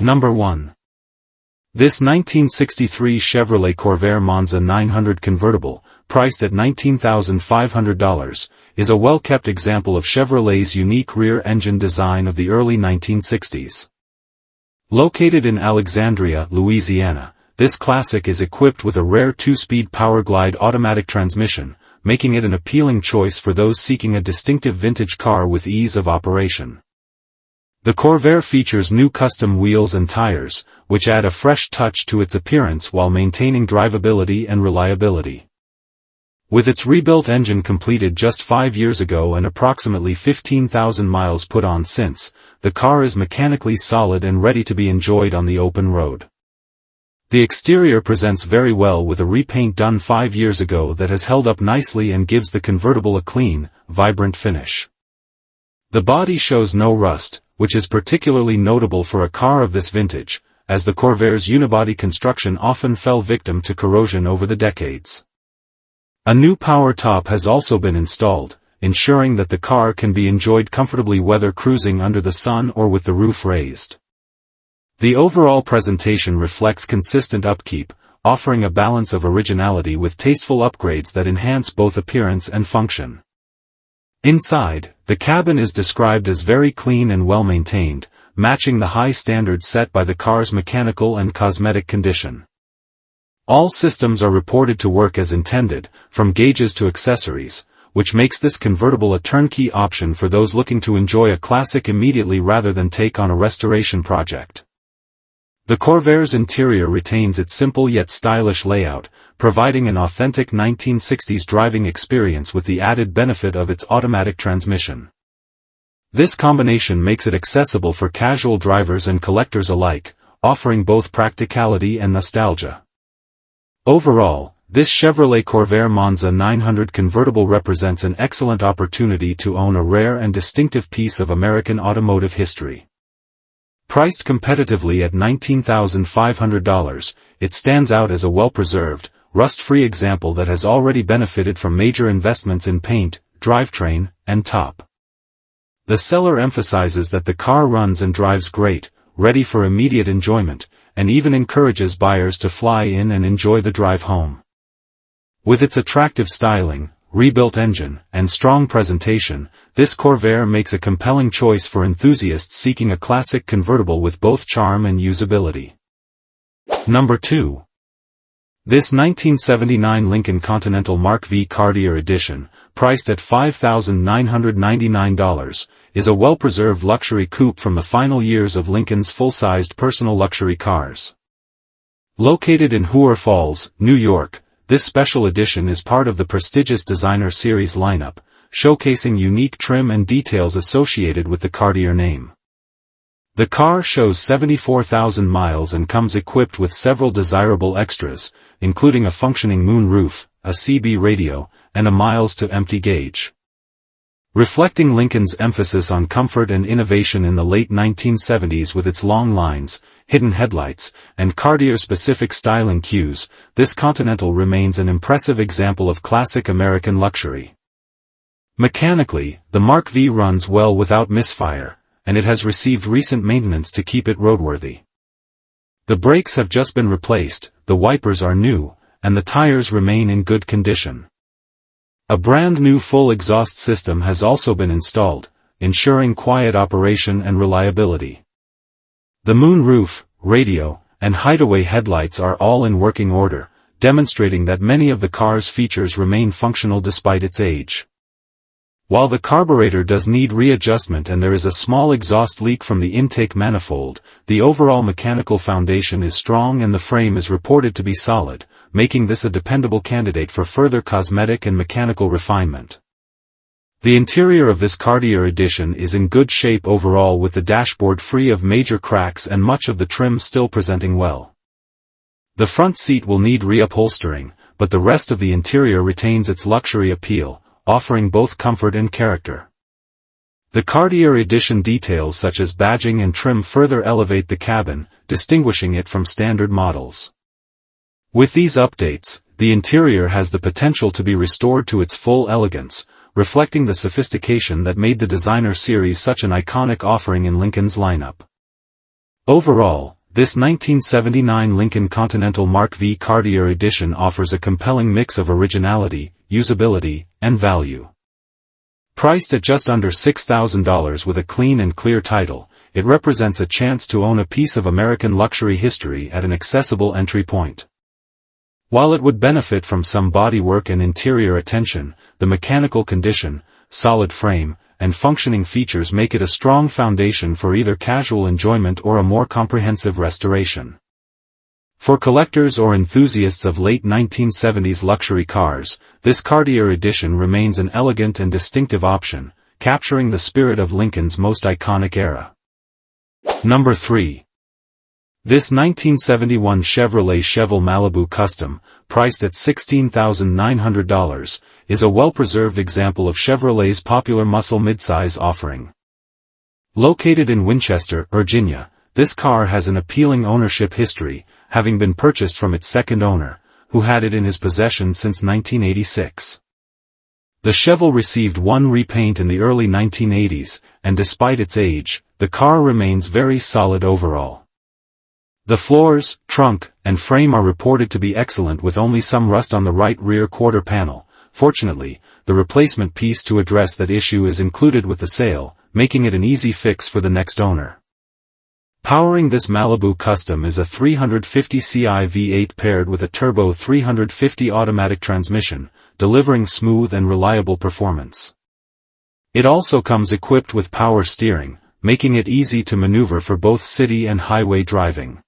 Number 1. This 1963 Chevrolet Corvair Monza 900 convertible, priced at $19,500, is a well-kept example of Chevrolet's unique rear-engine design of the early 1960s. Located in Alexandria, Louisiana, this classic is equipped with a rare 2-speed Powerglide automatic transmission, making it an appealing choice for those seeking a distinctive vintage car with ease of operation. The Corvair features new custom wheels and tires, which add a fresh touch to its appearance while maintaining drivability and reliability. With its rebuilt engine completed just 5 years ago and approximately 15,000 miles put on since, the car is mechanically solid and ready to be enjoyed on the open road. The exterior presents very well with a repaint done 5 years ago that has held up nicely and gives the convertible a clean, vibrant finish. The body shows no rust, which is particularly notable for a car of this vintage, as the Corvair's unibody construction often fell victim to corrosion over the decades. A new power top has also been installed, ensuring that the car can be enjoyed comfortably whether cruising under the sun or with the roof raised. The overall presentation reflects consistent upkeep, offering a balance of originality with tasteful upgrades that enhance both appearance and function. Inside, the cabin is described as very clean and well-maintained, matching the high standards set by the car's mechanical and cosmetic condition. All systems are reported to work as intended, from gauges to accessories, which makes this convertible a turnkey option for those looking to enjoy a classic immediately rather than take on a restoration project. The Corvair's interior retains its simple yet stylish layout, providing an authentic 1960s driving experience with the added benefit of its automatic transmission. This combination makes it accessible for casual drivers and collectors alike, offering both practicality and nostalgia. Overall, this Chevrolet Corvair Monza 900 convertible represents an excellent opportunity to own a rare and distinctive piece of American automotive history. Priced competitively at $19,500, it stands out as a well-preserved, rust-free example that has already benefited from major investments in paint, drivetrain, and top. The seller emphasizes that the car runs and drives great, ready for immediate enjoyment, and even encourages buyers to fly in and enjoy the drive home. With its attractive styling, rebuilt engine, and strong presentation, this Corvair makes a compelling choice for enthusiasts seeking a classic convertible with both charm and usability. Number 2. This 1979 Lincoln Continental Mark V Cartier Edition, priced at $5,999, is a well-preserved luxury coupe from the final years of Lincoln's full-sized personal luxury cars. Located in Hoher Falls, New York, this special edition is part of the prestigious Designer Series lineup, showcasing unique trim and details associated with the Cartier name. The car shows 74,000 miles and comes equipped with several desirable extras, including a functioning moon roof, a CB radio, and a miles-to-empty gauge. Reflecting Lincoln's emphasis on comfort and innovation in the late 1970s with its long lines, hidden headlights, and Cartier-specific styling cues, this Continental remains an impressive example of classic American luxury. Mechanically, the Mark V runs well without misfire, and it has received recent maintenance to keep it roadworthy. The brakes have just been replaced, the wipers are new, and the tires remain in good condition. A brand new full exhaust system has also been installed, ensuring quiet operation and reliability. The moon roof, radio, and hideaway headlights are all in working order, demonstrating that many of the car's features remain functional despite its age. While the carburetor does need readjustment and there is a small exhaust leak from the intake manifold, the overall mechanical foundation is strong and the frame is reported to be solid, making this a dependable candidate for further cosmetic and mechanical refinement. The interior of this Cartier edition is in good shape overall, with the dashboard free of major cracks and much of the trim still presenting well. The front seat will need reupholstering, but the rest of the interior retains its luxury appeal, offering both comfort and character. The Cartier edition details such as badging and trim further elevate the cabin, distinguishing it from standard models. With these updates, the interior has the potential to be restored to its full elegance, reflecting the sophistication that made the Designer Series such an iconic offering in Lincoln's lineup. Overall, this 1979 Lincoln Continental Mark V Cartier edition offers a compelling mix of originality, usability, and value. Priced at just under $6,000 with a clean and clear title, it represents a chance to own a piece of American luxury history at an accessible entry point. While it would benefit from some bodywork and interior attention, the mechanical condition, solid frame, and functioning features make it a strong foundation for either casual enjoyment or a more comprehensive restoration. For collectors or enthusiasts of late 1970s luxury cars, this Cartier edition remains an elegant and distinctive option, capturing the spirit of Lincoln's most iconic era. Number 3. This 1971 Chevrolet Chevelle Malibu Custom, priced at $16,900, is a well-preserved example of Chevrolet's popular muscle midsize offering. Located in Winchester, Virginia, this car has an appealing ownership history, having been purchased from its second owner, who had it in his possession since 1986. The Chevelle received one repaint in the early 1980s, and despite its age, the car remains very solid overall. The floors, trunk, and frame are reported to be excellent with only some rust on the right rear quarter panel. Fortunately, the replacement piece to address that issue is included with the sale, making it an easy fix for the next owner. Powering this Malibu Custom is a 350ci V8 paired with a turbo 350 automatic transmission, delivering smooth and reliable performance. It also comes equipped with power steering, making it easy to maneuver for both city and highway driving.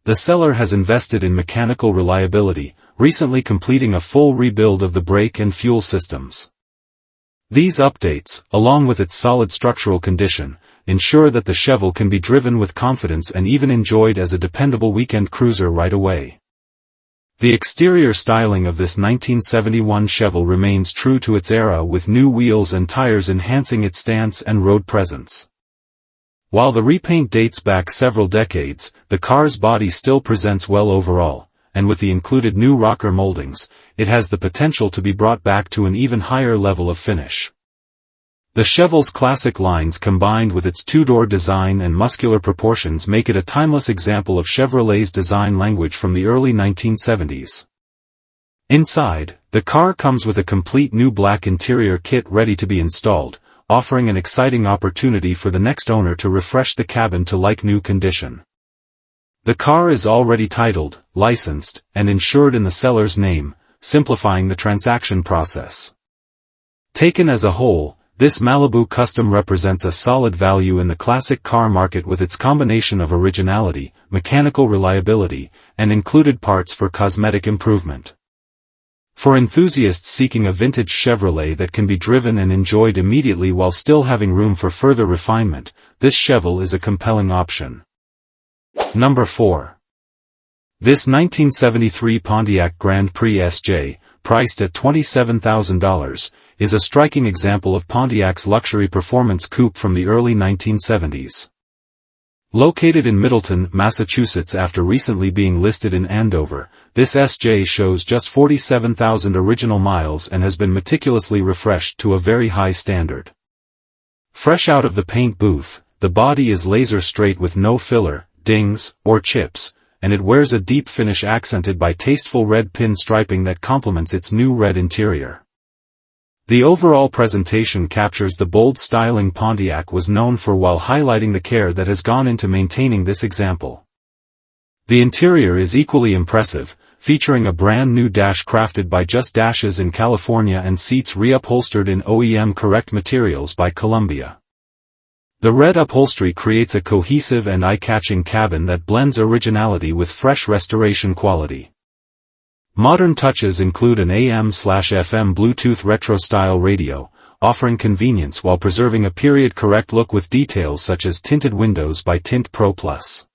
The seller has invested in mechanical reliability, recently completing a full rebuild of the brake and fuel systems. These updates, along with its solid structural condition, ensure that the Chevelle can be driven with confidence and even enjoyed as a dependable weekend cruiser right away. The exterior styling of this 1971 Chevelle remains true to its era, with new wheels and tires enhancing its stance and road presence. While the repaint dates back several decades, the car's body still presents well overall, and with the included new rocker moldings, it has the potential to be brought back to an even higher level of finish. The Chevelle's classic lines combined with its two-door design and muscular proportions make it a timeless example of Chevrolet's design language from the early 1970s. Inside, the car comes with a complete new black interior kit ready to be installed, offering an exciting opportunity for the next owner to refresh the cabin to like-new condition. The car is already titled, licensed, and insured in the seller's name, simplifying the transaction process. Taken as a whole, this Malibu Custom represents a solid value in the classic car market with its combination of originality, mechanical reliability, and included parts for cosmetic improvement. For enthusiasts seeking a vintage Chevrolet that can be driven and enjoyed immediately while still having room for further refinement, this Chevelle is a compelling option. Number 4. This 1973 Pontiac Grand Prix SJ, priced at $27,000, is a striking example of Pontiac's luxury performance coupe from the early 1970s. Located in Middleton, Massachusetts after recently being listed in Andover, this SJ shows just 47,000 original miles and has been meticulously refreshed to a very high standard. Fresh out of the paint booth, the body is laser straight with no filler, dings, or chips, and it wears a deep finish accented by tasteful red pin striping that complements its new red interior. The overall presentation captures the bold styling Pontiac was known for while highlighting the care that has gone into maintaining this example. The interior is equally impressive, featuring a brand new dash crafted by Just Dashes in California and seats reupholstered in OEM-correct materials by Columbia. The red upholstery creates a cohesive and eye-catching cabin that blends originality with fresh restoration quality. Modern touches include an AM/FM Bluetooth retro-style radio, offering convenience while preserving a period-correct look with details such as tinted windows by Tint Pro Plus.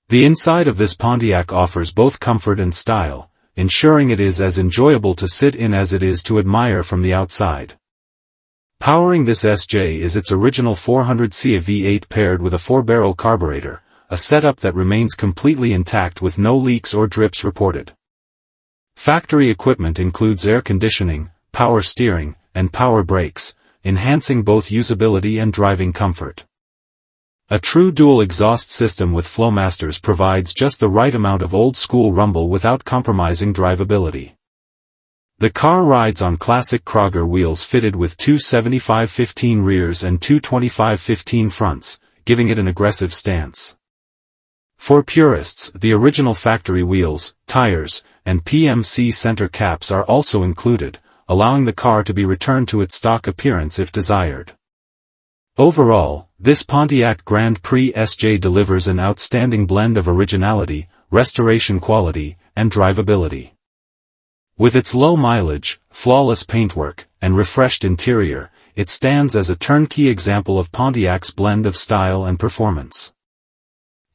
The inside of this Pontiac offers both comfort and style, ensuring it is as enjoyable to sit in as it is to admire from the outside. Powering this SJ is its original 400ci V8 paired with a 4-barrel carburetor, a setup that remains completely intact with no leaks or drips reported. Factory equipment includes air conditioning, power steering, and power brakes, enhancing both usability and driving comfort. A true dual exhaust system with Flowmasters provides just the right amount of old-school rumble without compromising drivability. The car rides on classic Kroger wheels fitted with two 75/15 rears and two 25/15 fronts, giving it an aggressive stance. For purists, the original factory wheels, tires, and PMC center caps are also included, allowing the car to be returned to its stock appearance if desired. Overall, this Pontiac Grand Prix SJ delivers an outstanding blend of originality, restoration quality, and drivability. With its low mileage, flawless paintwork, and refreshed interior, it stands as a turnkey example of Pontiac's blend of style and performance.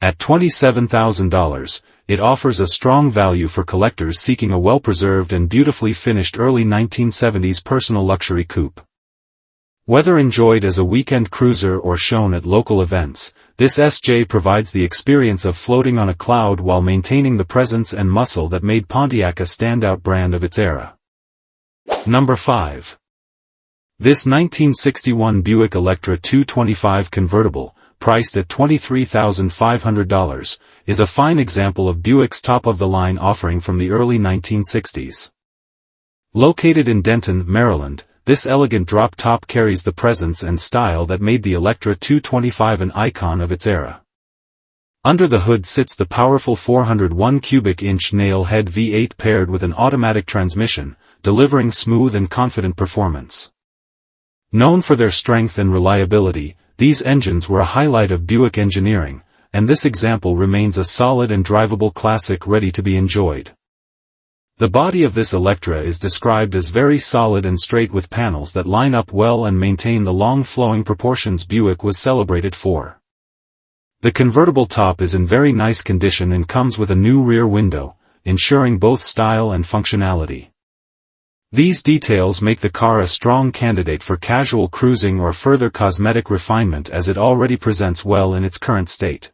At $27,000, it offers a strong value for collectors seeking a well-preserved and beautifully finished early 1970s personal luxury coupe. Whether enjoyed as a weekend cruiser or shown at local events, this SJ provides the experience of floating on a cloud while maintaining the presence and muscle that made Pontiac a standout brand of its era. Number 5. This 1961 Buick Electra 225 convertible, priced at $23,500, is a fine example of Buick's top-of-the-line offering from the early 1960s. Located in Denton, Maryland, this elegant drop-top carries the presence and style that made the Electra 225 an icon of its era. Under the hood sits the powerful 401 cubic inch nail-head V8 paired with an automatic transmission, delivering smooth and confident performance. Known for their strength and reliability, these engines were a highlight of Buick engineering, and this example remains a solid and drivable classic ready to be enjoyed. The body of this Electra is described as very solid and straight with panels that line up well and maintain the long flowing proportions Buick was celebrated for. The convertible top is in very nice condition and comes with a new rear window, ensuring both style and functionality. These details make the car a strong candidate for casual cruising or further cosmetic refinement as it already presents well in its current state.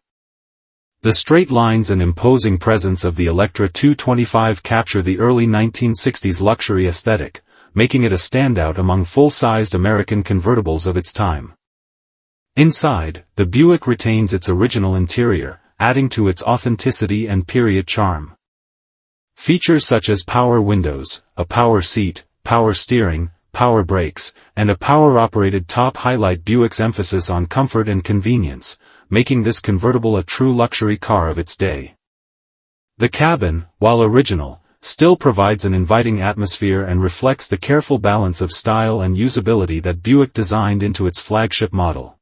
The straight lines and imposing presence of the Electra 225 capture the early 1960s luxury aesthetic, making it a standout among full-sized American convertibles of its time. Inside, the Buick retains its original interior, adding to its authenticity and period charm. Features such as power windows, a power seat, power steering, power brakes, and a power-operated top highlight Buick's emphasis on comfort and convenience, making this convertible a true luxury car of its day. The cabin, while original, still provides an inviting atmosphere and reflects the careful balance of style and usability that Buick designed into its flagship model.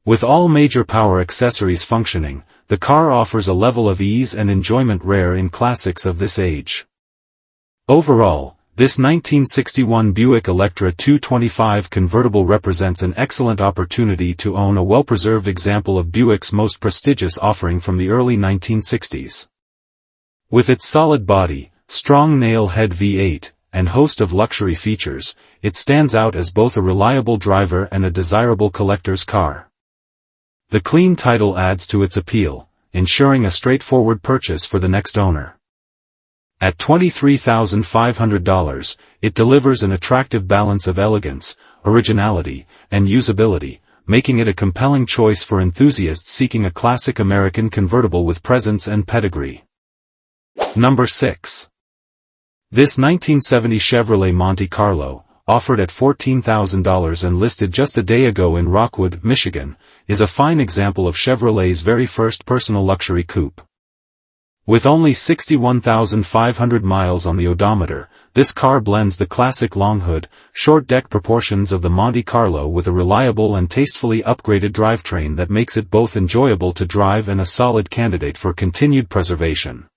With all major power accessories functioning, the car offers a level of ease and enjoyment rare in classics of this age. Overall, this 1961 Buick Electra 225 convertible represents an excellent opportunity to own a well-preserved example of Buick's most prestigious offering from the early 1960s. With its solid body, strong nail-head V8, and host of luxury features, it stands out as both a reliable driver and a desirable collector's car. The clean title adds to its appeal, ensuring a straightforward purchase for the next owner. At $23,500, it delivers an attractive balance of elegance, originality, and usability, making it a compelling choice for enthusiasts seeking a classic American convertible with presence and pedigree. Number 6. This 1970 Chevrolet Monte Carlo, offered at $14,000 and listed just a day ago in Rockwood, Michigan, is a fine example of Chevrolet's very first personal luxury coupe. With only 61,500 miles on the odometer, this car blends the classic long hood, short deck proportions of the Monte Carlo with a reliable and tastefully upgraded drivetrain that makes it both enjoyable to drive and a solid candidate for continued preservation.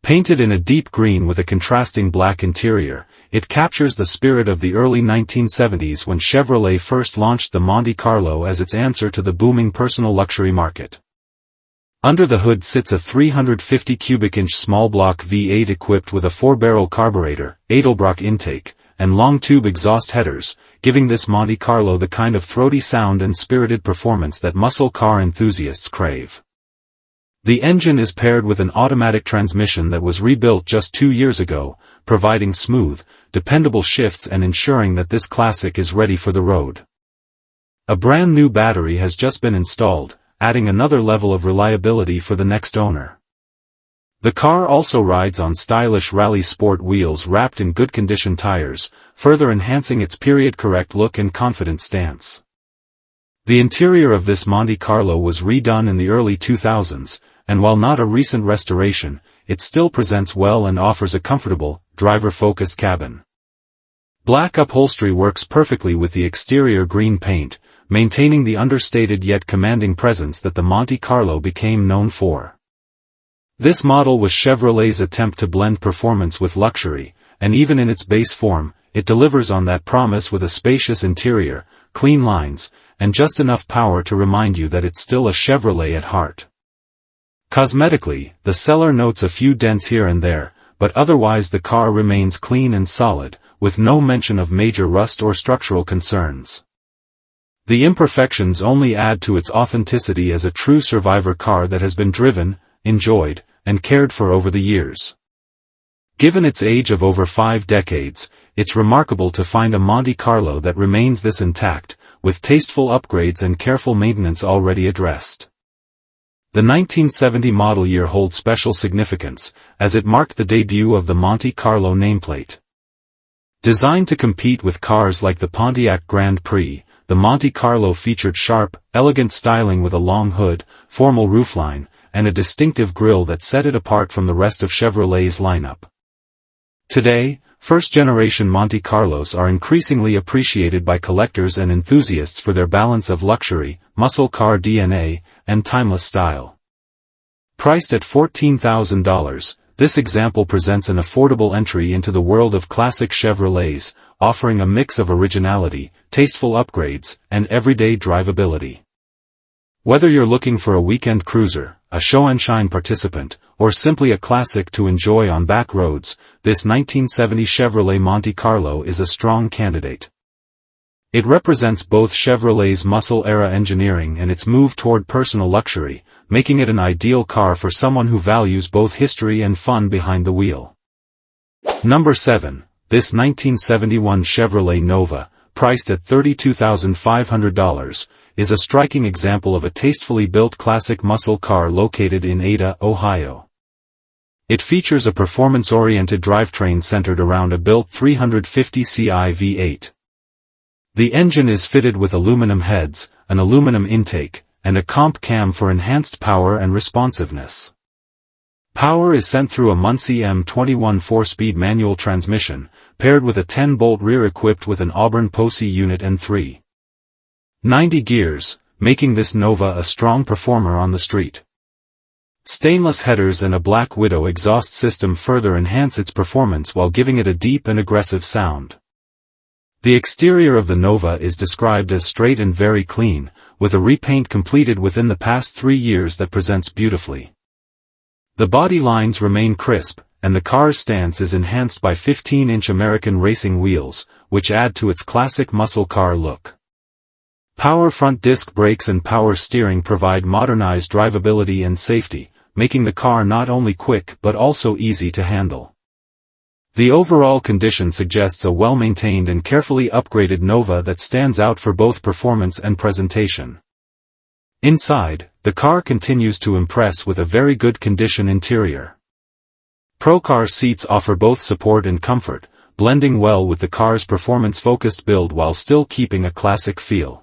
Painted in a deep green with a contrasting black interior, it captures the spirit of the early 1970s when Chevrolet first launched the Monte Carlo as its answer to the booming personal luxury market. Under the hood sits a 350 cubic inch small block V8 equipped with a 4-barrel carburetor, Edelbrock intake, and long tube exhaust headers, giving this Monte Carlo the kind of throaty sound and spirited performance that muscle car enthusiasts crave. The engine is paired with an automatic transmission that was rebuilt just 2 years ago, providing smooth, dependable shifts and ensuring that this classic is ready for the road. A brand new battery has just been installed, adding another level of reliability for the next owner. The car also rides on stylish rally sport wheels wrapped in good condition tires, further enhancing its period-correct look and confident stance. The interior of this Monte Carlo was redone in the early 2000s, and while not a recent restoration, it still presents well and offers a comfortable, driver-focused cabin. Black upholstery works perfectly with the exterior green paint, maintaining the understated yet commanding presence that the Monte Carlo became known for. This model was Chevrolet's attempt to blend performance with luxury, and even in its base form, it delivers on that promise with a spacious interior, clean lines, and just enough power to remind you that it's still a Chevrolet at heart. Cosmetically, the seller notes a few dents here and there, but otherwise the car remains clean and solid, with no mention of major rust or structural concerns. The imperfections only add to its authenticity as a true survivor car that has been driven, enjoyed, and cared for over the years. Given its age of over 5 decades, it's remarkable to find a Monte Carlo that remains this intact, with tasteful upgrades and careful maintenance already addressed. The 1970 model year holds special significance, as it marked the debut of the Monte Carlo nameplate. Designed to compete with cars like the Pontiac Grand Prix, the Monte Carlo featured sharp, elegant styling with a long hood, formal roofline, and a distinctive grille that set it apart from the rest of Chevrolet's lineup. Today, first-generation Monte Carlos are increasingly appreciated by collectors and enthusiasts for their balance of luxury, muscle car DNA, and timeless style. Priced at $14,000, this example presents an affordable entry into the world of classic Chevrolets, offering a mix of originality, tasteful upgrades, and everyday drivability. Whether you're looking for a weekend cruiser, a show and shine participant, or simply a classic to enjoy on back roads, this 1970 Chevrolet Monte Carlo is a strong candidate. It represents both Chevrolet's muscle-era engineering and its move toward personal luxury, making it an ideal car for someone who values both history and fun behind the wheel. Number 7. This 1971 Chevrolet Nova, priced at $32,500, is a striking example of a tastefully built classic muscle car located in Ada, Ohio. It features a performance-oriented drivetrain centered around a built 350 Ci V8. The engine is fitted with aluminum heads, an aluminum intake, and a comp cam for enhanced power and responsiveness. Power is sent through a Monte M21 4-speed manual transmission, paired with a 10-bolt rear equipped with an Auburn Posey unit and 390 gears, making this Nova a strong performer on the street. Stainless headers and a Black Widow exhaust system further enhance its performance while giving it a deep and aggressive sound. The exterior of the Nova is described as straight and very clean, with a repaint completed within the past 3 years that presents beautifully. The body lines remain crisp, and the car's stance is enhanced by 15-inch American racing wheels, which add to its classic muscle car look. Power front disc brakes and power steering provide modernized drivability and safety, making the car not only quick but also easy to handle. The overall condition suggests a well-maintained and carefully upgraded Nova that stands out for both performance and presentation. Inside, the car continues to impress with a very good condition interior. Pro-car seats offer both support and comfort, blending well with the car's performance-focused build while still keeping a classic feel.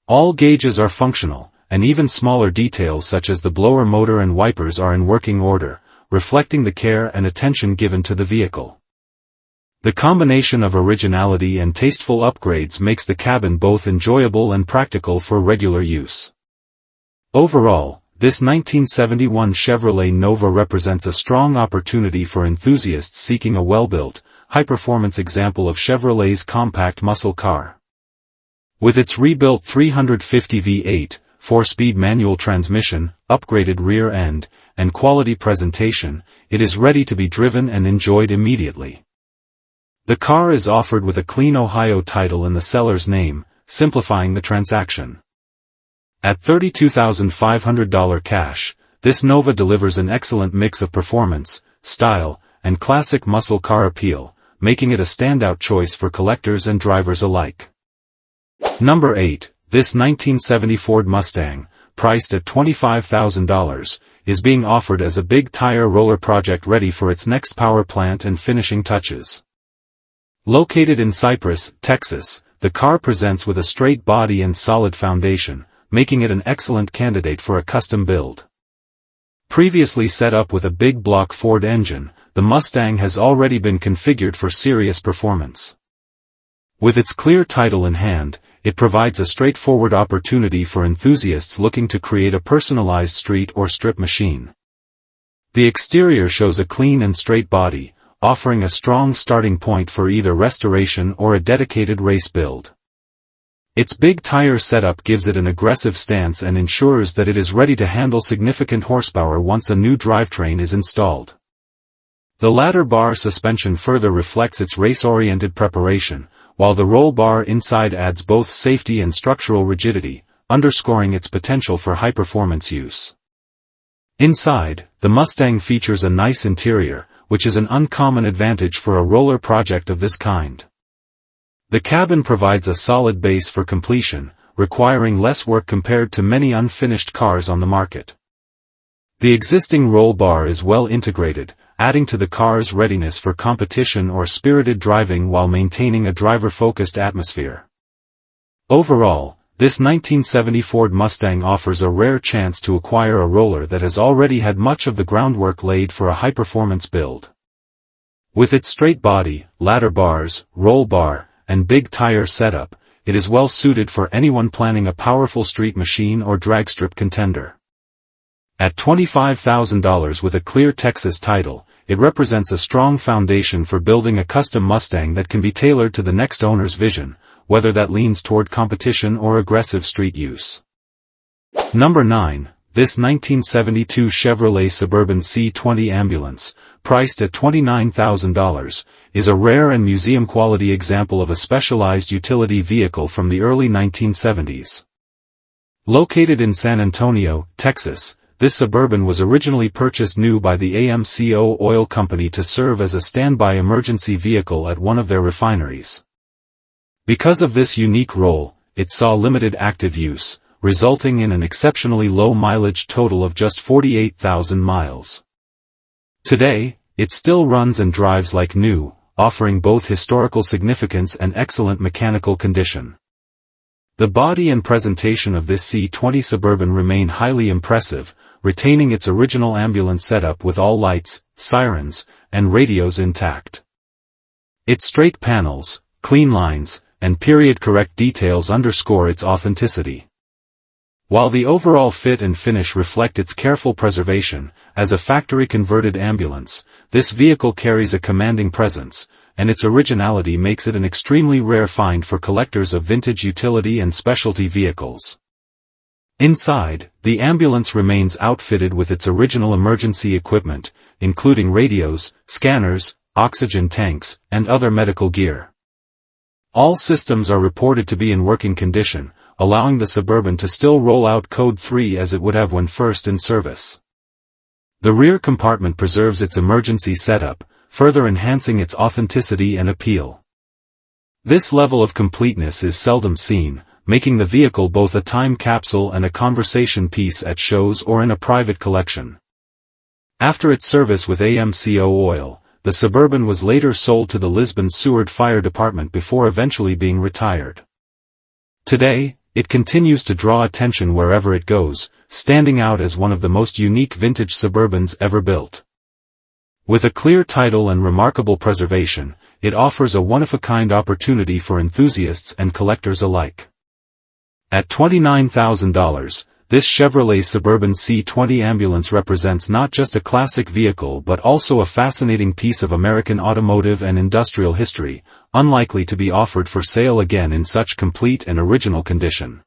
All gauges are functional, and even smaller details such as the blower motor and wipers are in working order, reflecting the care and attention given to the vehicle. The combination of originality and tasteful upgrades makes the cabin both enjoyable and practical for regular use. Overall, this 1971 Chevrolet Nova represents a strong opportunity for enthusiasts seeking a well-built, high-performance example of Chevrolet's compact muscle car. With its rebuilt 350 V8, 4-speed manual transmission, upgraded rear end, and quality presentation, it is ready to be driven and enjoyed immediately. The car is offered with a clean Ohio title in the seller's name, simplifying the transaction. At $32,500 cash, this Nova delivers an excellent mix of performance, style, and classic muscle car appeal, making it a standout choice for collectors and drivers alike. Number 8. this 1970 Ford Mustang, priced at $25,000, is being offered as a big tire roller project ready for its next power plant and finishing touches. Located in Cypress, Texas, the car presents with a straight body and solid foundation, making it an excellent candidate for a custom build. Previously set up with a big block Ford engine, the Mustang has already been configured for serious performance. With its clear title in hand, it provides a straightforward opportunity for enthusiasts looking to create a personalized street or strip machine. The exterior shows a clean and straight body, offering a strong starting point for either restoration or a dedicated race build. Its big tire setup gives it an aggressive stance and ensures that it is ready to handle significant horsepower once a new drivetrain is installed. The ladder bar suspension further reflects its race-oriented preparation, while the roll bar inside adds both safety and structural rigidity, underscoring its potential for high-performance use. Inside, the Mustang features a nice interior, which is an uncommon advantage for a roller project of this kind. The cabin provides a solid base for completion, requiring less work compared to many unfinished cars on the market. The existing roll bar is well integrated, adding to the car's readiness for competition or spirited driving while maintaining a driver-focused atmosphere. Overall, this 1970 Ford Mustang offers a rare chance to acquire a roller that has already had much of the groundwork laid for a high-performance build. With its straight body, ladder bars, roll bar, and big tire setup, it is well suited for anyone planning a powerful street machine or dragstrip contender. At $25,000 with a clear Texas title, it represents a strong foundation for building a custom Mustang that can be tailored to the next owner's vision, whether that leans toward competition or aggressive street use. Number 9. This 1972 Chevrolet Suburban C20 ambulance, priced at $29,000, is a rare and museum-quality example of a specialized utility vehicle from the early 1970s. Located in San Antonio, Texas, this Suburban was originally purchased new by the AMCO Oil Company to serve as a standby emergency vehicle at one of their refineries. Because of this unique role, it saw limited active use, resulting in an exceptionally low mileage total of just 48,000 miles. Today, it still runs and drives like new, offering both historical significance and excellent mechanical condition. The body and presentation of this C20 Suburban remain highly impressive, retaining its original ambulance setup with all lights, sirens, and radios intact. Its straight panels, clean lines, and period-correct details underscore its authenticity. While the overall fit and finish reflect its careful preservation, as a factory-converted ambulance, this vehicle carries a commanding presence, and its originality makes it an extremely rare find for collectors of vintage utility and specialty vehicles. Inside, the ambulance remains outfitted with its original emergency equipment, including radios, scanners, oxygen tanks, and other medical gear. All systems are reported to be in working condition, allowing the Suburban to still roll out Code 3 as it would have when first in service. The rear compartment preserves its emergency setup, further enhancing its authenticity and appeal. This level of completeness is seldom seen, making the vehicle both a time capsule and a conversation piece at shows or in a private collection. After its service with AMCO Oil, the Suburban was later sold to the Lisbon Seward Fire Department before eventually being retired. Today, it continues to draw attention wherever it goes, standing out as one of the most unique vintage Suburbans ever built. With a clear title and remarkable preservation, it offers a one-of-a-kind opportunity for enthusiasts and collectors alike. At $29,000, this Chevrolet Suburban C20 ambulance represents not just a classic vehicle but also a fascinating piece of American automotive and industrial history, unlikely to be offered for sale again in such complete and original condition.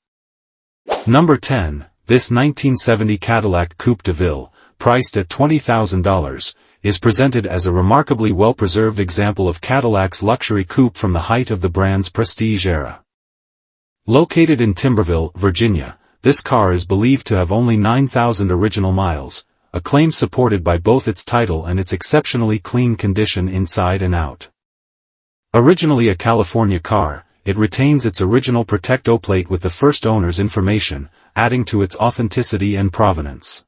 Number 10. This 1970 Cadillac Coupe DeVille, priced at $20,000, is presented as a remarkably well-preserved example of Cadillac's luxury coupe from the height of the brand's prestige era. Located in Timberville, Virginia, this car is believed to have only 9,000 original miles, a claim supported by both its title and its exceptionally clean condition inside and out. Originally a California car, it retains its original Protecto plate with the first owner's information, adding to its authenticity and provenance.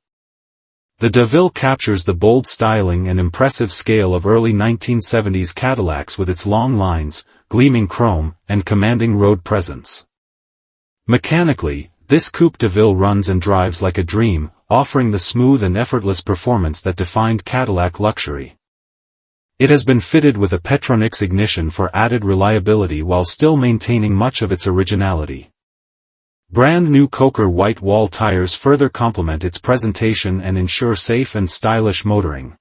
The DeVille captures the bold styling and impressive scale of early 1970s Cadillacs with its long lines, gleaming chrome, and commanding road presence. Mechanically, this Coupe DeVille runs and drives like a dream, offering the smooth and effortless performance that defined Cadillac luxury. It has been fitted with a Petronix ignition for added reliability while still maintaining much of its originality. Brand new Coker white wall tires further complement its presentation and ensure safe and stylish motoring.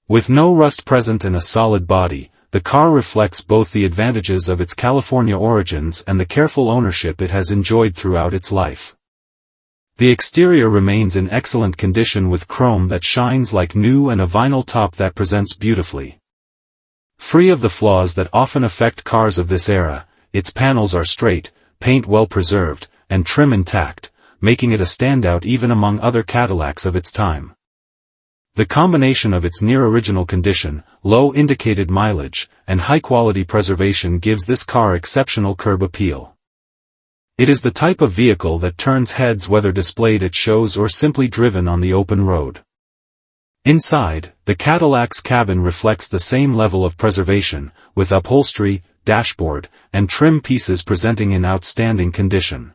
With no rust present and a solid body, the car reflects both the advantages of its California origins and the careful ownership it has enjoyed throughout its life. The exterior remains in excellent condition with chrome that shines like new and a vinyl top that presents beautifully. Free of the flaws that often affect cars of this era, its panels are straight, paint well preserved, and trim intact, making it a standout even among other Cadillacs of its time. The combination of its near-original condition, low indicated mileage, and high-quality preservation gives this car exceptional curb appeal. It is the type of vehicle that turns heads whether displayed at shows or simply driven on the open road. Inside, the Cadillac's cabin reflects the same level of preservation, with upholstery, dashboard, and trim pieces presenting in outstanding condition.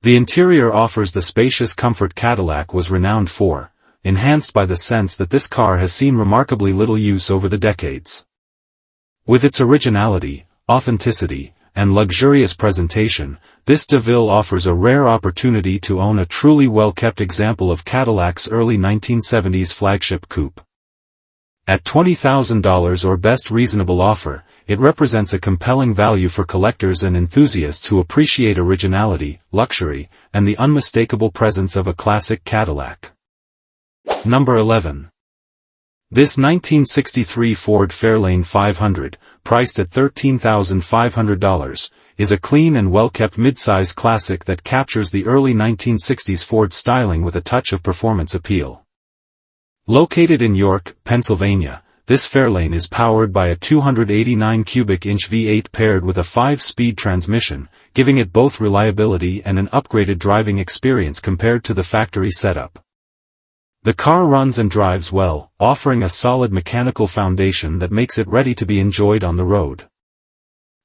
The interior offers the spacious comfort Cadillac was renowned for, enhanced by the sense that this car has seen remarkably little use over the decades. With its originality, authenticity, and luxurious presentation, this DeVille offers a rare opportunity to own a truly well-kept example of Cadillac's early 1970s flagship coupe. At $20,000 or best reasonable offer, it represents a compelling value for collectors and enthusiasts who appreciate originality, luxury, and the unmistakable presence of a classic Cadillac. Number 11. This 1963 Ford Fairlane 500, priced at $13,500, is a clean and well-kept mid-size classic that captures the early 1960s Ford styling with a touch of performance appeal. Located in York, Pennsylvania, this Fairlane is powered by a 289 cubic inch V8 paired with a 5-speed transmission, giving it both reliability and an upgraded driving experience compared to the factory setup. The car runs and drives well, offering a solid mechanical foundation that makes it ready to be enjoyed on the road.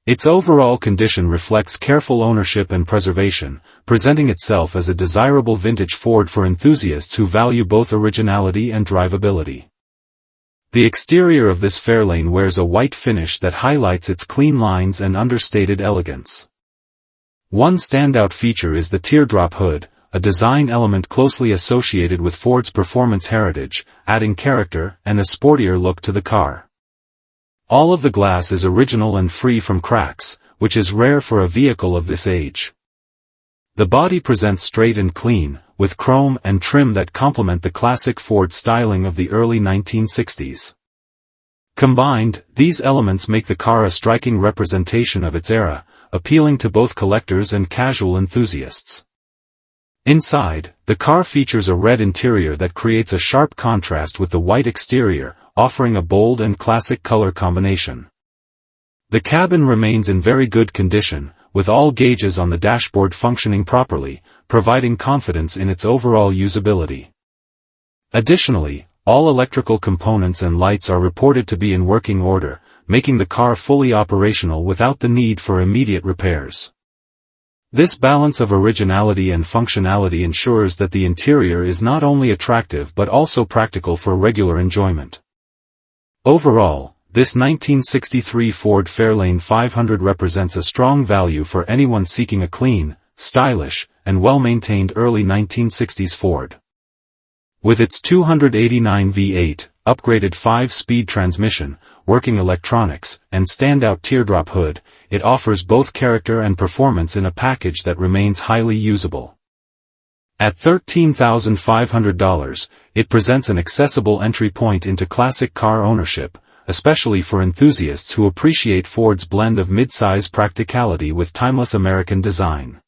Its overall condition reflects careful ownership and preservation, presenting itself as a desirable vintage Ford for enthusiasts who value both originality and drivability. The exterior of this Fairlane wears a white finish that highlights its clean lines and understated elegance. One standout feature is the teardrop hood, a design element closely associated with Ford's performance heritage, adding character and a sportier look to the car. All of the glass is original and free from cracks, which is rare for a vehicle of this age. The body presents straight and clean, with chrome and trim that complement the classic Ford styling of the early 1960s. Combined, these elements make the car a striking representation of its era, appealing to both collectors and casual enthusiasts. Inside, the car features a red interior that creates a sharp contrast with the white exterior, offering a bold and classic color combination. The cabin remains in very good condition, with all gauges on the dashboard functioning properly, providing confidence in its overall usability. Additionally, all electrical components and lights are reported to be in working order, making the car fully operational without the need for immediate repairs. This balance of originality and functionality ensures that the interior is not only attractive but also practical for regular enjoyment. Overall, this 1963 Ford Fairlane 500 represents a strong value for anyone seeking a clean, stylish, and well-maintained early 1960s Ford. With its 289 V8, upgraded 5-speed transmission, working electronics, and standout teardrop hood, it offers both character and performance in a package that remains highly usable. At $13,500, it presents an accessible entry point into classic car ownership, especially for enthusiasts who appreciate Ford's blend of mid-size practicality with timeless American design.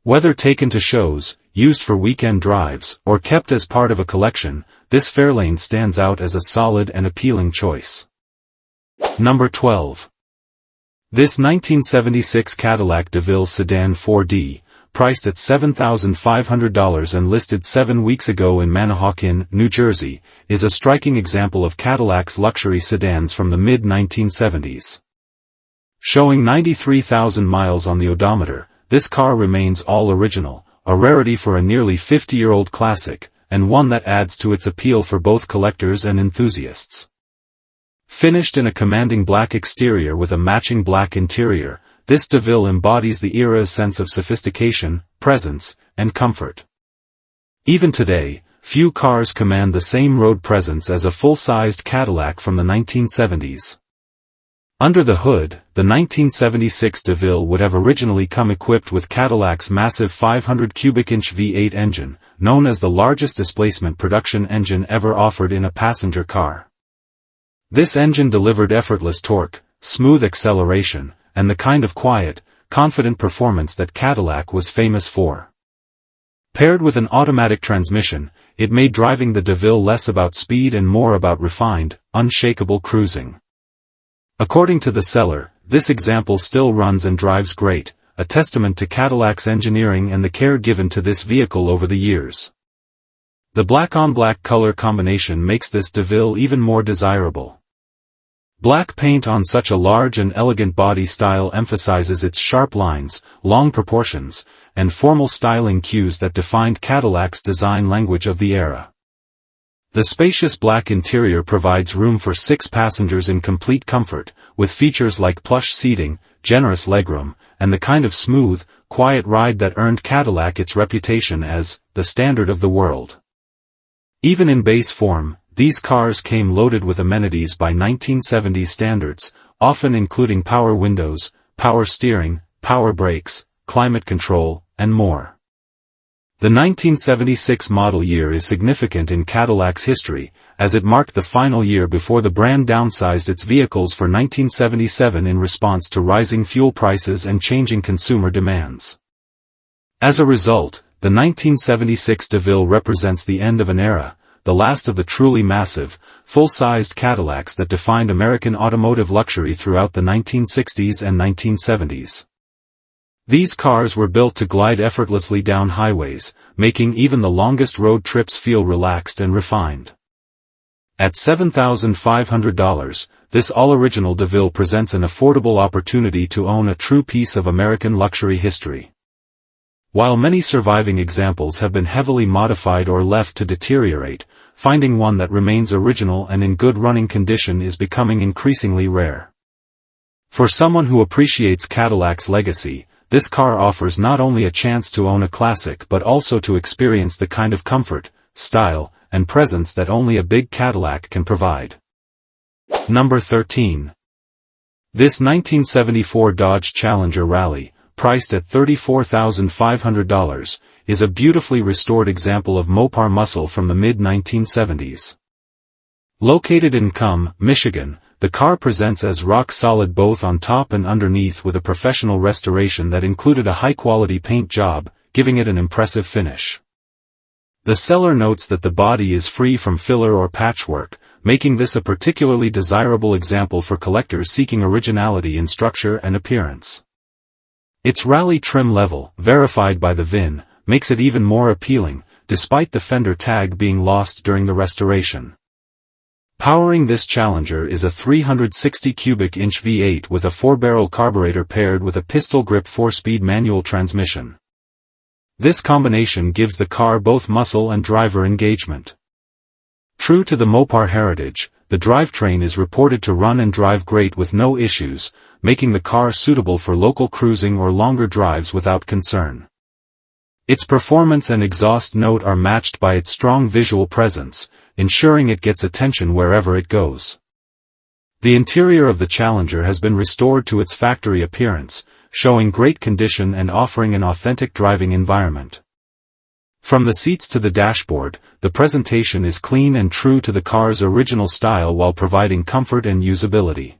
Whether taken to shows, used for weekend drives, or kept as part of a collection, this Fairlane stands out as a solid and appealing choice. Number 12. This 1976 Cadillac DeVille sedan 4D, priced at $7,500 and listed 7 weeks ago in Manahawkin, New Jersey, is a striking example of Cadillac's luxury sedans from the mid-1970s. Showing 93,000 miles on the odometer, this car remains all original, a rarity for a nearly 50-year-old classic, and one that adds to its appeal for both collectors and enthusiasts. Finished in a commanding black exterior with a matching black interior, this DeVille embodies the era's sense of sophistication, presence, and comfort. Even today, few cars command the same road presence as a full-sized Cadillac from the 1970s. Under the hood, the 1976 DeVille would have originally come equipped with Cadillac's massive 500 cubic-inch V8 engine, known as the largest displacement production engine ever offered in a passenger car. This engine delivered effortless torque, smooth acceleration, and the kind of quiet, confident performance that Cadillac was famous for. Paired with an automatic transmission, it made driving the DeVille less about speed and more about refined, unshakable cruising. According to the seller, this example still runs and drives great, a testament to Cadillac's engineering and the care given to this vehicle over the years. The black-on-black color combination makes this DeVille even more desirable. Black paint on such a large and elegant body style emphasizes its sharp lines, long proportions, and formal styling cues that defined Cadillac's design language of the era. The spacious black interior provides room for 6 passengers in complete comfort, with features like plush seating, generous legroom, and the kind of smooth, quiet ride that earned Cadillac its reputation as the standard of the world. Even in base form, these cars came loaded with amenities by 1970s standards, often including power windows, power steering, power brakes, climate control, and more. The 1976 model year is significant in Cadillac's history, as it marked the final year before the brand downsized its vehicles for 1977 in response to rising fuel prices and changing consumer demands. As a result, the 1976 DeVille represents the end of an era, the last of the truly massive, full-sized Cadillacs that defined American automotive luxury throughout the 1960s and 1970s. These cars were built to glide effortlessly down highways, making even the longest road trips feel relaxed and refined. At $7,500, this all-original DeVille presents an affordable opportunity to own a true piece of American luxury history. While many surviving examples have been heavily modified or left to deteriorate, finding one that remains original and in good running condition is becoming increasingly rare. For someone who appreciates Cadillac's legacy, this car offers not only a chance to own a classic but also to experience the kind of comfort, style, and presence that only a big Cadillac can provide. Number 13. This 1974 Dodge Challenger Rally, priced at $34,500, is a beautifully restored example of Mopar muscle from the mid-1970s. Located in Coupe, Michigan, the car presents as rock-solid both on top and underneath with a professional restoration that included a high-quality paint job, giving it an impressive finish. The seller notes that the body is free from filler or patchwork, making this a particularly desirable example for collectors seeking originality in structure and appearance. Its rally trim level, verified by the VIN, makes it even more appealing, despite the fender tag being lost during the restoration. Powering this Challenger is a 360 cubic-inch V8 with a 4-barrel carburetor paired with a pistol-grip 4-speed manual transmission. This combination gives the car both muscle and driver engagement. True to the Mopar heritage, the drivetrain is reported to run and drive great with no issues, making the car suitable for local cruising or longer drives without concern. Its performance and exhaust note are matched by its strong visual presence, ensuring it gets attention wherever it goes. The interior of the Challenger has been restored to its factory appearance, showing great condition and offering an authentic driving environment. From the seats to the dashboard, the presentation is clean and true to the car's original style while providing comfort and usability.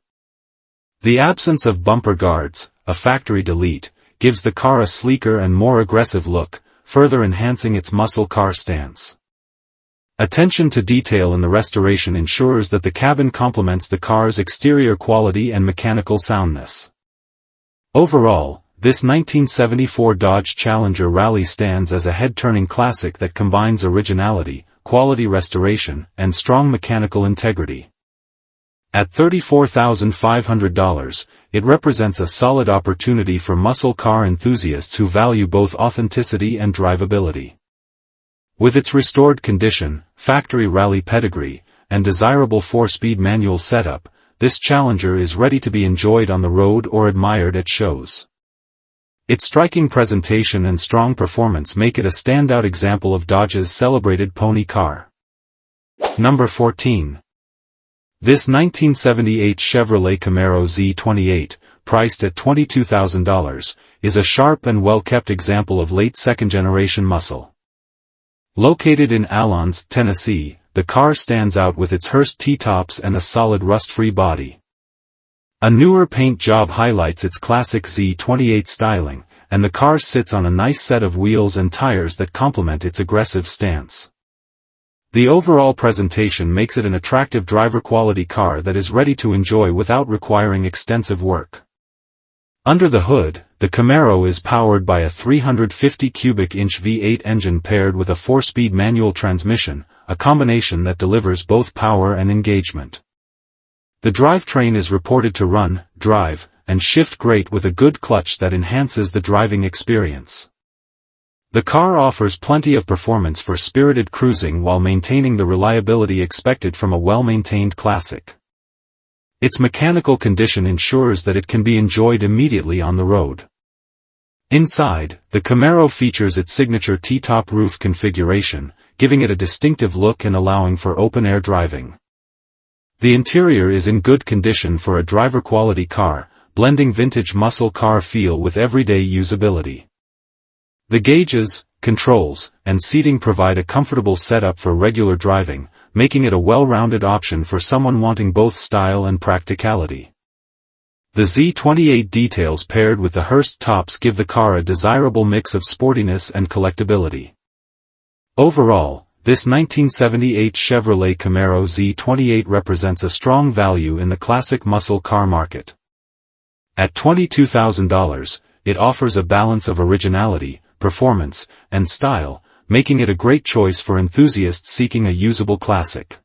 The absence of bumper guards, a factory delete, gives the car a sleeker and more aggressive look, further enhancing its muscle car stance. Attention to detail in the restoration ensures that the cabin complements the car's exterior quality and mechanical soundness. Overall, this 1974 Dodge Challenger Rally stands as a head-turning classic that combines originality, quality restoration, and strong mechanical integrity. At $34,500, it represents a solid opportunity for muscle car enthusiasts who value both authenticity and drivability. With its restored condition, factory rally pedigree, and desirable 4-speed manual setup, this Challenger is ready to be enjoyed on the road or admired at shows. Its striking presentation and strong performance make it a standout example of Dodge's celebrated pony car. Number 14. This 1978 Chevrolet Camaro Z28, priced at $22,000, is a sharp and well-kept example of late second-generation muscle. Located in Alons, Tennessee, the car stands out with its Hurst T-tops and a solid rust-free body. A newer paint job highlights its classic Z28 styling, and the car sits on a nice set of wheels and tires that complement its aggressive stance. The overall presentation makes it an attractive driver-quality car that is ready to enjoy without requiring extensive work. Under the hood, the Camaro is powered by a 350 cubic inch V8 engine paired with a 4-speed manual transmission, a combination that delivers both power and engagement. The drivetrain is reported to run, drive, and shift great with a good clutch that enhances the driving experience. The car offers plenty of performance for spirited cruising while maintaining the reliability expected from a well-maintained classic. Its mechanical condition ensures that it can be enjoyed immediately on the road. Inside, the Camaro features its signature T-top roof configuration, giving it a distinctive look and allowing for open-air driving. The interior is in good condition for a driver-quality car, blending vintage muscle car feel with everyday usability. The gauges, controls, and seating provide a comfortable setup for regular driving, making it a well-rounded option for someone wanting both style and practicality. The Z28 details paired with the Hurst tops give the car a desirable mix of sportiness and collectability. Overall, this 1978 Chevrolet Camaro Z28 represents a strong value in the classic muscle car market. At $22,000, it offers a balance of originality, performance, and style, making it a great choice for enthusiasts seeking a usable classic.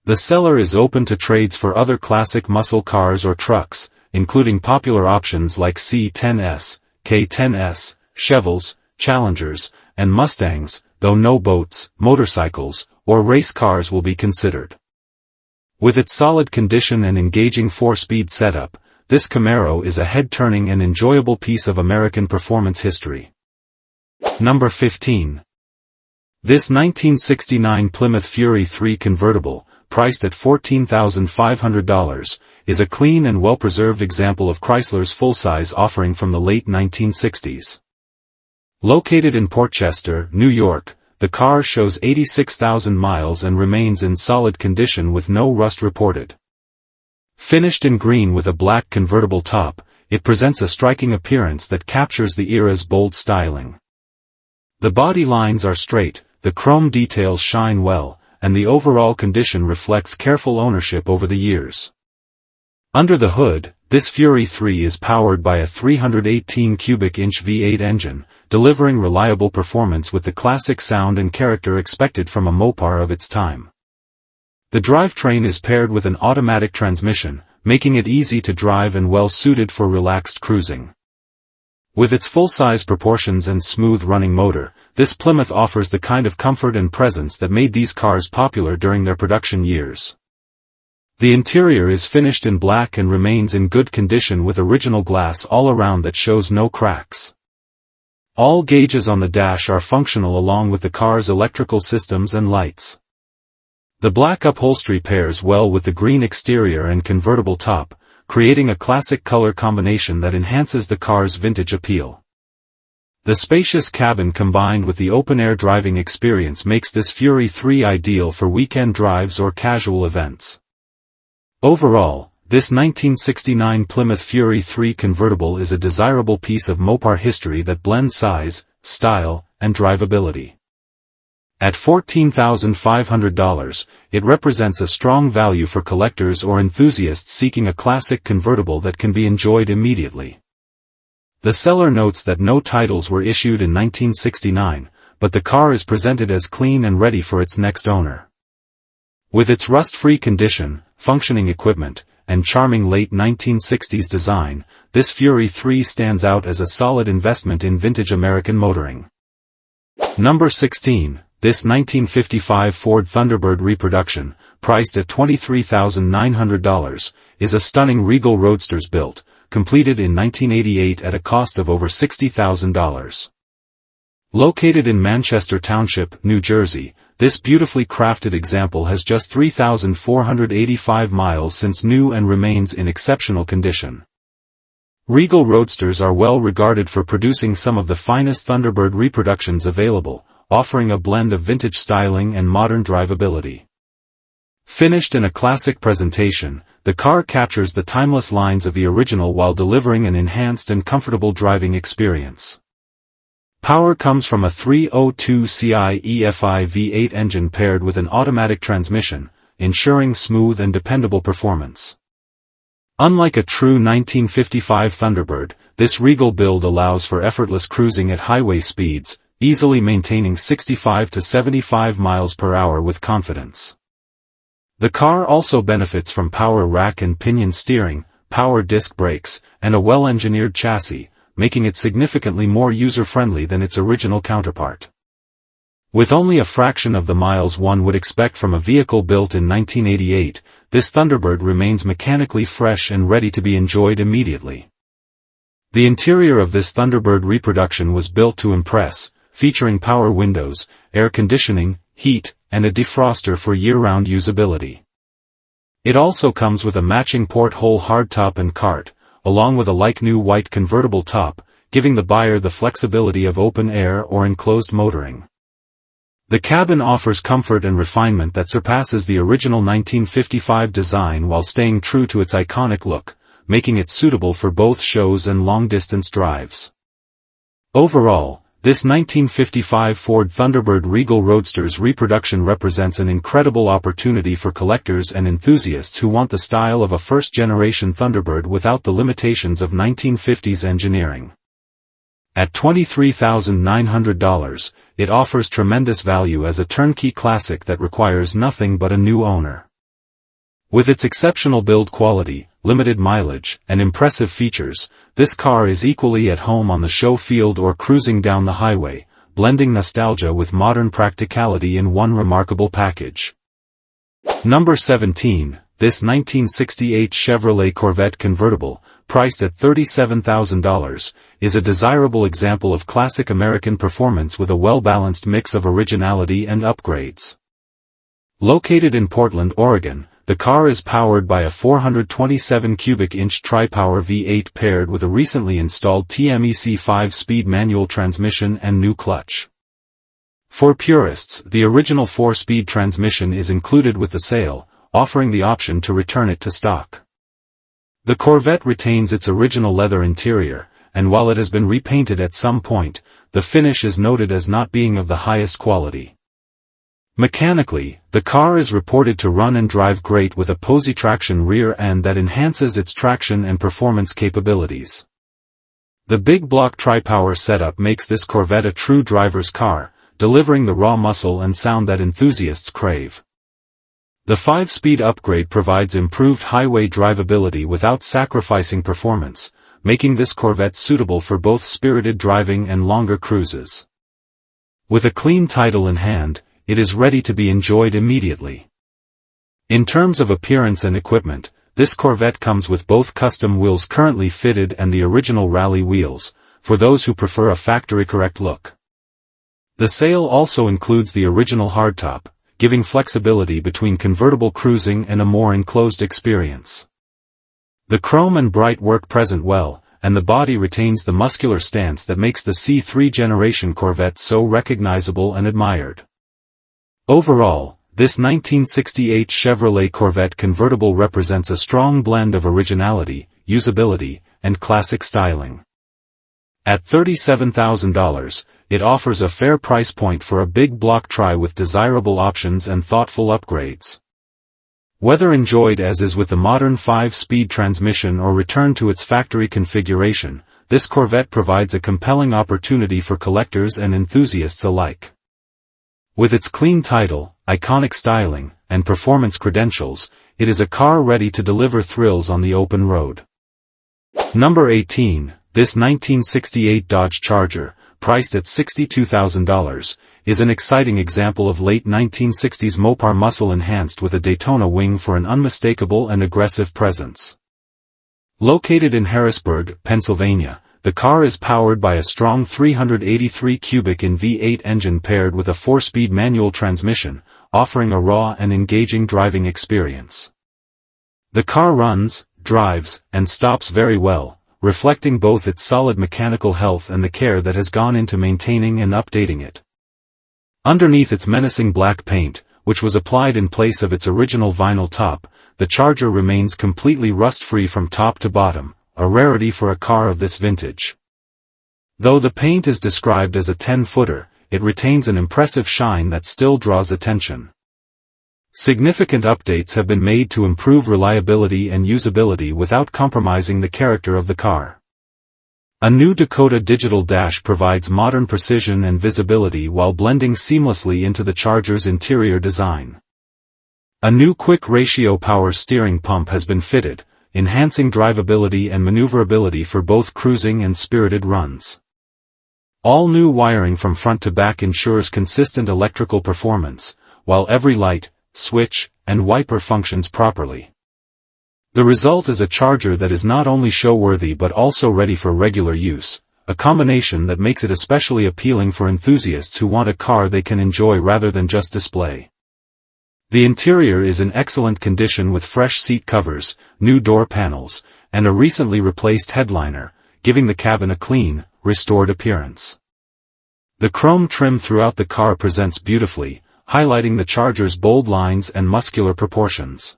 The seller is open to trades for other classic muscle cars or trucks, including popular options like C10S, K10S, Chevelles, Challengers, and Mustangs, though no boats, motorcycles, or race cars will be considered. With its solid condition and engaging 4-speed setup, this Camaro is a head-turning and enjoyable piece of American performance history. Number 15. This 1969 Plymouth Fury 3 convertible, priced at $14,500, is a clean and well-preserved example of Chrysler's full-size offering from the late 1960s. Located in Portchester, New York, the car shows 86,000 miles and remains in solid condition with no rust reported. Finished in green with a black convertible top, it presents a striking appearance that captures the era's bold styling. The body lines are straight, the chrome details shine well, and the overall condition reflects careful ownership over the years. Under the hood, this Fury 3 is powered by a 318 cubic inch V8 engine, delivering reliable performance with the classic sound and character expected from a Mopar of its time. The drivetrain is paired with an automatic transmission, making it easy to drive and well-suited for relaxed cruising. With its full-size proportions and smooth-running motor, this Plymouth offers the kind of comfort and presence that made these cars popular during their production years. The interior is finished in black and remains in good condition with original glass all around that shows no cracks. All gauges on the dash are functional along with the car's electrical systems and lights. The black upholstery pairs well with the green exterior and convertible top, creating a classic color combination that enhances the car's vintage appeal. The spacious cabin combined with the open-air driving experience makes this Fury 3 ideal for weekend drives or casual events. Overall, this 1969 Plymouth Fury 3 convertible is a desirable piece of Mopar history that blends size, style, and drivability. At $14,500, it represents a strong value for collectors or enthusiasts seeking a classic convertible that can be enjoyed immediately. The seller notes that no titles were issued in 1969, but the car is presented as clean and ready for its next owner. With its rust-free condition, functioning equipment, and charming late 1960s design, this Fury 3 stands out as a solid investment in vintage American motoring. Number 16. This 1955 Ford Thunderbird reproduction, priced at $23,900, is a stunning Regal Roadsters built, completed in 1988 at a cost of over $60,000. Located in Manchester Township, New Jersey, this beautifully crafted example has just 3,485 miles since new and remains in exceptional condition. Regal Roadsters are well regarded for producing some of the finest Thunderbird reproductions available, offering a blend of vintage styling and modern drivability. Finished in a classic presentation, the car captures the timeless lines of the original while delivering an enhanced and comfortable driving experience. Power comes from a 302 CI EFI V8 engine paired with an automatic transmission, ensuring smooth and dependable performance. Unlike a true 1955 Thunderbird, this Regal build allows for effortless cruising at highway speeds, easily maintaining 65 to 75 miles per hour with confidence. The car also benefits from power rack and pinion steering, power disc brakes, and a well-engineered chassis, making it significantly more user-friendly than its original counterpart. With only a fraction of the miles one would expect from a vehicle built in 1988, this Thunderbird remains mechanically fresh and ready to be enjoyed immediately. The interior of this Thunderbird reproduction was built to impress, featuring power windows, air conditioning, heat, and a defroster for year-round usability. It also comes with a matching porthole hardtop and cart, along with a like-new white convertible top, giving the buyer the flexibility of open air or enclosed motoring. The cabin offers comfort and refinement that surpasses the original 1955 design while staying true to its iconic look, making it suitable for both shows and long-distance drives. Overall, this 1955 Ford Thunderbird Regal Roadsters reproduction represents an incredible opportunity for collectors and enthusiasts who want the style of a first-generation Thunderbird without the limitations of 1950s engineering. At $23,900, it offers tremendous value as a turnkey classic that requires nothing but a new owner. With its exceptional build quality, limited mileage, and impressive features, this car is equally at home on the show field or cruising down the highway, blending nostalgia with modern practicality in one remarkable package. Number 17. This 1968 Chevrolet Corvette convertible, priced at $37,000, is a desirable example of classic American performance with a well-balanced mix of originality and upgrades. Located in Portland, Oregon, the car is powered by a 427 cubic inch tri-power V8 paired with a recently installed TMEC 5-speed manual transmission and new clutch. For purists, the original 4-speed transmission is included with the sale, offering the option to return it to stock. The Corvette retains its original leather interior, and while it has been repainted at some point, the finish is noted as not being of the highest quality. Mechanically, the car is reported to run and drive great with a posi-traction rear end that enhances its traction and performance capabilities. The big block tri-power setup makes this Corvette a true driver's car, delivering the raw muscle and sound that enthusiasts crave. The 5-speed upgrade provides improved highway drivability without sacrificing performance, making this Corvette suitable for both spirited driving and longer cruises. With a clean title in hand, it is ready to be enjoyed immediately. In terms of appearance and equipment, this Corvette comes with both custom wheels currently fitted and the original rally wheels, for those who prefer a factory-correct look. The sale also includes the original hardtop, giving flexibility between convertible cruising and a more enclosed experience. The chrome and bright work present well, and the body retains the muscular stance that makes the C3 generation Corvette so recognizable and admired. Overall, this 1968 Chevrolet Corvette convertible represents a strong blend of originality, usability, and classic styling. At $37,000, it offers a fair price point for a big block tri with desirable options and thoughtful upgrades. Whether enjoyed as is with the modern 5-speed transmission or returned to its factory configuration, this Corvette provides a compelling opportunity for collectors and enthusiasts alike. With its clean title, iconic styling, and performance credentials, it is a car ready to deliver thrills on the open road. Number 18, this 1968 Dodge Charger, priced at $62,000, is an exciting example of late 1960s Mopar muscle enhanced with a Daytona wing for an unmistakable and aggressive presence. Located in Harrisburg, Pennsylvania, the car is powered by a strong 383 cubic in V8 engine paired with a 4-speed manual transmission, offering a raw and engaging driving experience. The car runs, drives, and stops very well, reflecting both its solid mechanical health and the care that has gone into maintaining and updating it. Underneath its menacing black paint, which was applied in place of its original vinyl top, the Charger remains completely rust-free from top to bottom, a rarity for a car of this vintage. Though the paint is described as a 10-footer, it retains an impressive shine that still draws attention. Significant updates have been made to improve reliability and usability without compromising the character of the car. A new Dakota digital dash provides modern precision and visibility while blending seamlessly into the Charger's interior design. A new quick-ratio power steering pump has been fitted, enhancing drivability and maneuverability for both cruising and spirited runs. All new wiring from front to back ensures consistent electrical performance, while every light, switch, and wiper functions properly. The result is a Charger that is not only show-worthy but also ready for regular use, a combination that makes it especially appealing for enthusiasts who want a car they can enjoy rather than just display. The interior is in excellent condition with fresh seat covers, new door panels, and a recently replaced headliner, giving the cabin a clean, restored appearance. The chrome trim throughout the car presents beautifully, highlighting the Charger's bold lines and muscular proportions.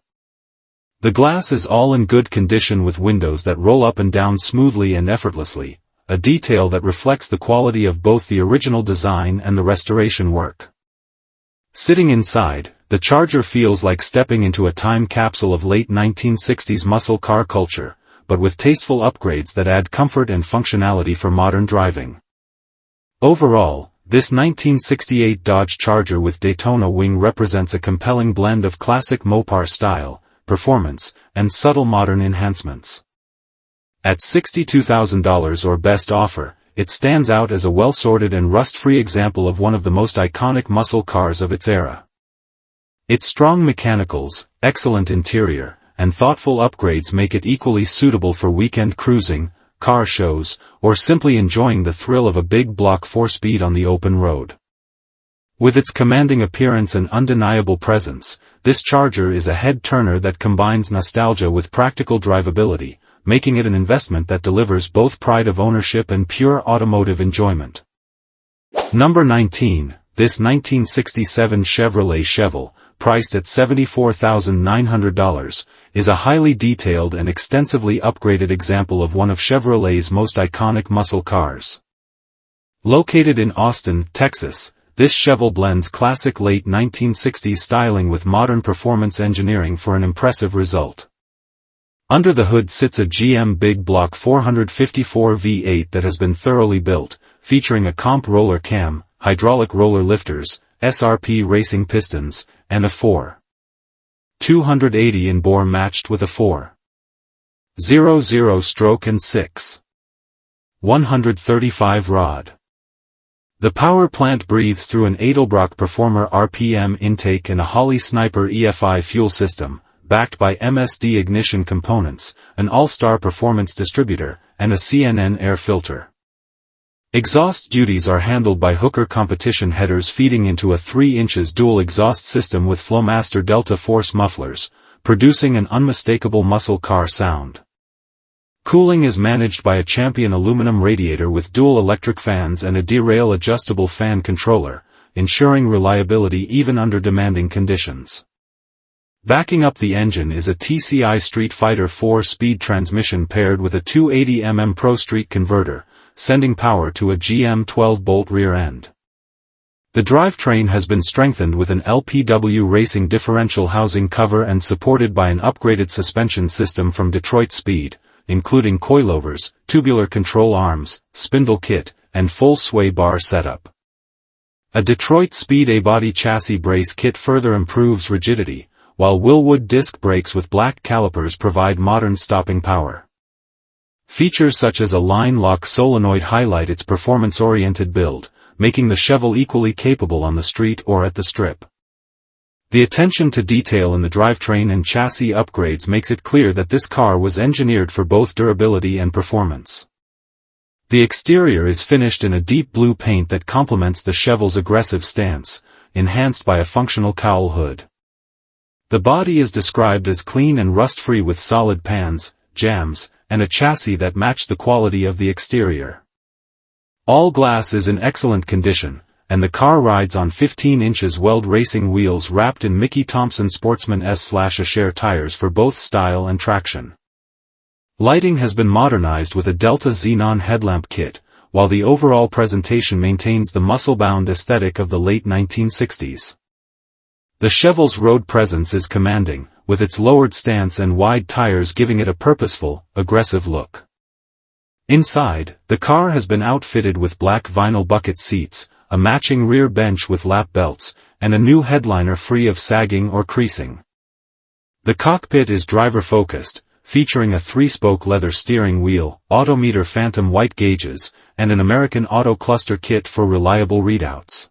The glass is all in good condition with windows that roll up and down smoothly and effortlessly, a detail that reflects the quality of both the original design and the restoration work. Sitting inside, the Charger feels like stepping into a time capsule of late 1960s muscle car culture, but with tasteful upgrades that add comfort and functionality for modern driving. Overall, this 1968 Dodge Charger with Daytona wing represents a compelling blend of classic Mopar style, performance, and subtle modern enhancements. At $62,000 or best offer, it stands out as a well-sorted and rust-free example of one of the most iconic muscle cars of its era. Its strong mechanicals, excellent interior, and thoughtful upgrades make it equally suitable for weekend cruising, car shows, or simply enjoying the thrill of a big block 4-speed on the open road. With its commanding appearance and undeniable presence, this Charger is a head-turner that combines nostalgia with practical drivability, making it an investment that delivers both pride of ownership and pure automotive enjoyment. Number 19, this 1967 Chevrolet Chevelle, priced at $74,900, is a highly detailed and extensively upgraded example of one of Chevrolet's most iconic muscle cars. Located in Austin, Texas, this Chevelle blends classic late 1960s styling with modern performance engineering for an impressive result. Under the hood sits a GM Big Block 454 V8 that has been thoroughly built, featuring a comp roller cam, hydraulic roller lifters, SRP racing pistons, and a 4.280 in bore matched with a 4.00 stroke and 6.135 rod. The power plant breathes through an Edelbrock Performer RPM intake and a Holley Sniper EFI fuel system, backed by MSD ignition components, an all-star performance distributor, and a CNN air filter. Exhaust duties are handled by Hooker competition headers feeding into a 3 inches dual exhaust system with Flowmaster Delta Force mufflers, producing an unmistakable muscle car sound. Cooling is managed by a Champion aluminum radiator with dual electric fans and a derail adjustable fan controller, ensuring reliability even under demanding conditions. Backing up the engine is a TCI Street Fighter 4-speed transmission paired with a 280mm Pro Street converter, sending power to a GM 12-bolt rear end. The drivetrain has been strengthened with an LPW racing differential housing cover and supported by an upgraded suspension system from Detroit Speed, including coilovers, tubular control arms, spindle kit, and full sway bar setup. A Detroit Speed A-body chassis brace kit further improves rigidity, while Willwood disc brakes with black calipers provide modern stopping power. Features such as a line lock solenoid highlight its performance-oriented build, making the Chevelle equally capable on the street or at the strip. The attention to detail in the drivetrain and chassis upgrades makes it clear that this car was engineered for both durability and performance. The exterior is finished in a deep blue paint that complements the Chevelle's aggressive stance, enhanced by a functional cowl hood. The body is described as clean and rust-free with solid pans, jambs, and a chassis that match the quality of the exterior. All glass is in excellent condition, and the car rides on 15 inches weld racing wheels wrapped in Mickey Thompson Sportsman S/Ashare tires for both style and traction. Lighting has been modernized with a Delta Xenon headlamp kit, while the overall presentation maintains the muscle-bound aesthetic of the late 1960s. The Chevelle's road presence is commanding, with its lowered stance and wide tires giving it a purposeful, aggressive look. Inside, the car has been outfitted with black vinyl bucket seats, a matching rear bench with lap belts, and a new headliner free of sagging or creasing. The cockpit is driver-focused, featuring a 3-spoke leather steering wheel, Autometer Phantom white gauges, and an American Auto cluster kit for reliable readouts.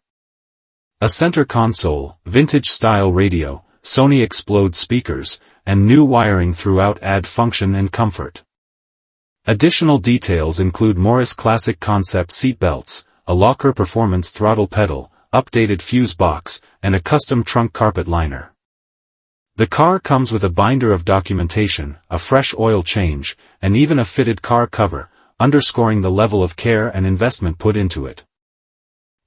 A center console, vintage-style radio, Sony Explode speakers, and new wiring throughout add function and comfort. Additional details include Morris Classic Concept seat belts, a Locker Performance throttle pedal, updated fuse box, and a custom trunk carpet liner. The car comes with a binder of documentation, a fresh oil change, and even a fitted car cover, underscoring the level of care and investment put into it.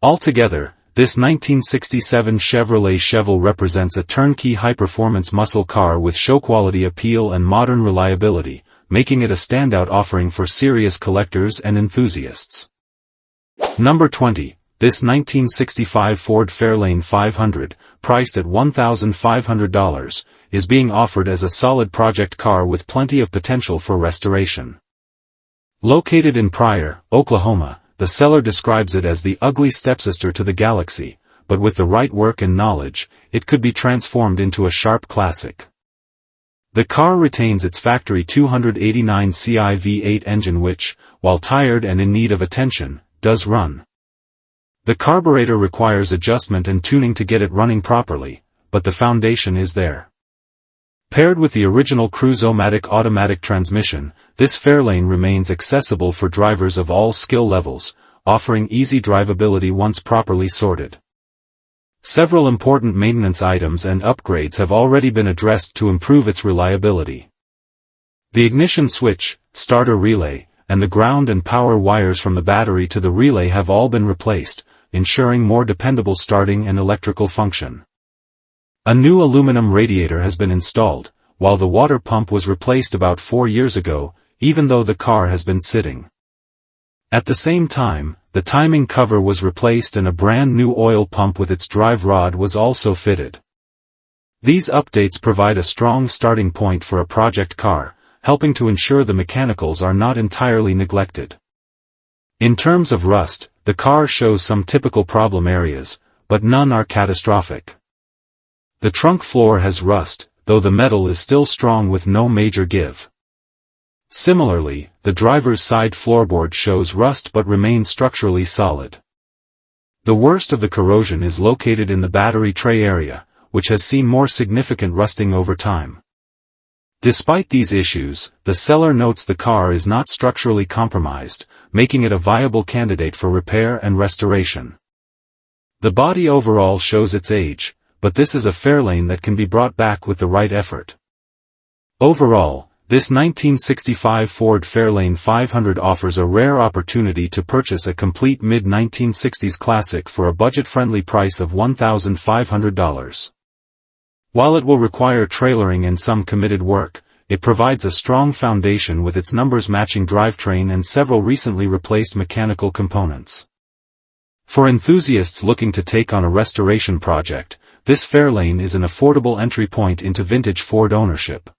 Altogether, this 1967 Chevrolet Chevelle represents a turnkey high-performance muscle car with show-quality appeal and modern reliability, making it a standout offering for serious collectors and enthusiasts. Number 20. This 1965 Ford Fairlane 500, priced at $1,500, is being offered as a solid project car with plenty of potential for restoration. Located in Pryor, Oklahoma, the seller describes it as the ugly stepsister to the Galaxy, but with the right work and knowledge, it could be transformed into a sharp classic. The car retains its factory 289 CI V8 engine which, while tired and in need of attention, does run. The carburetor requires adjustment and tuning to get it running properly, but the foundation is there. Paired with the original Cruise-O-Matic automatic transmission, this Fairlane remains accessible for drivers of all skill levels, offering easy drivability once properly sorted. Several important maintenance items and upgrades have already been addressed to improve its reliability. The ignition switch, starter relay, and the ground and power wires from the battery to the relay have all been replaced, ensuring more dependable starting and electrical function. A new aluminum radiator has been installed, while the water pump was replaced about 4 years ago, even though the car has been sitting. At the same time, the timing cover was replaced and a brand new oil pump with its drive rod was also fitted. These updates provide a strong starting point for a project car, helping to ensure the mechanicals are not entirely neglected. In terms of rust, the car shows some typical problem areas, but none are catastrophic. The trunk floor has rust, though the metal is still strong with no major give. Similarly, the driver's side floorboard shows rust but remains structurally solid. The worst of the corrosion is located in the battery tray area, which has seen more significant rusting over time. Despite these issues, the seller notes the car is not structurally compromised, making it a viable candidate for repair and restoration. The body overall shows its age, but this is a Fairlane that can be brought back with the right effort. Overall, this 1965 Ford Fairlane 500 offers a rare opportunity to purchase a complete mid-1960s classic for a budget-friendly price of $1,500. While it will require trailering and some committed work, it provides a strong foundation with its numbers-matching drivetrain and several recently replaced mechanical components. For enthusiasts looking to take on a restoration project, this Fairlane is an affordable entry point into vintage Ford ownership.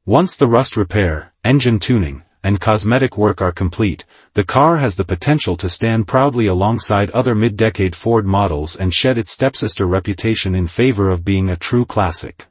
Once the rust repair, engine tuning, and cosmetic work are complete, the car has the potential to stand proudly alongside other mid-decade Ford models and shed its stepsister reputation in favor of being a true classic.